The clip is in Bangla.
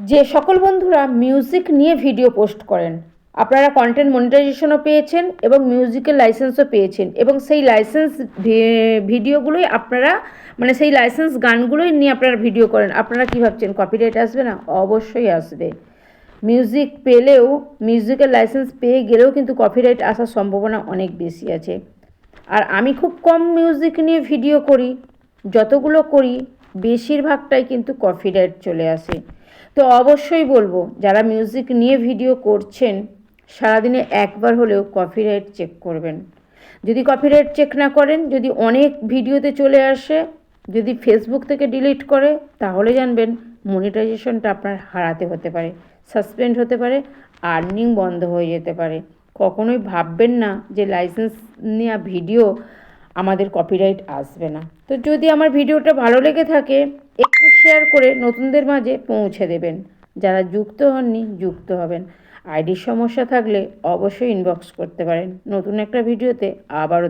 যে সকল বন্ধুরা মিউজিক নিয়ে ভিডিও পোস্ট করেন, আপনারা কন্টেন্ট মনিটাইজেশনও পেয়েছেন এবং মিউজিকের লাইসেন্সও পেয়েছেন, এবং সেই লাইসেন্স ভিডিওগুলোই আপনারা সেই লাইসেন্স গানগুলোই নিয়ে আপনারা ভিডিও করেন। আপনারা কী ভাবছেন কপিরাইট আসবে না? অবশ্যই আসবে। মিউজিক পেলেও, মিউজিকের লাইসেন্স পেয়ে গেলেও কিন্তু কপিরাইট আসার সম্ভাবনা অনেক বেশি আছে। আর আমি খুব কম মিউজিক নিয়ে ভিডিও করি, যতগুলো করি বেশিরভাগটাই কিন্তু কপিরাইট চলে আসে। তো অবশ্যই বলবো, যারা মিউজিক নিয়ে ভিডিও করছেন সারাদিনে একবার হলেও কপিরাইট চেক করবেন। যদি কপিরাইট চেক না করেন, যদি অনেক ভিডিওতে চলে আসে, যদি ফেসবুক থেকে ডিলিট করে, তাহলে জানবেন মনিটাইজেশনটা আপনার হারাতে হতে পারে, সাসপেন্ড হতে পারে, আর্নিং বন্ধ হয়ে যেতে পারে। কখনোই ভাববেন না যে লাইসেন্স নেওয়া ভিডিও আমাদের কপিরাইট আসবে না। তো যদি আমার ভিডিওটা ভালো লেগে থাকে একটু শেয়ার করে নতুনদের মাঝে পৌঁছে দেবেন। যারা যুক্ত হননি যুক্ত হবেন। আইডির সমস্যা থাকলে অবশ্যই ইনবক্স করতে পারেন। নতুন একটা ভিডিওতে আবারও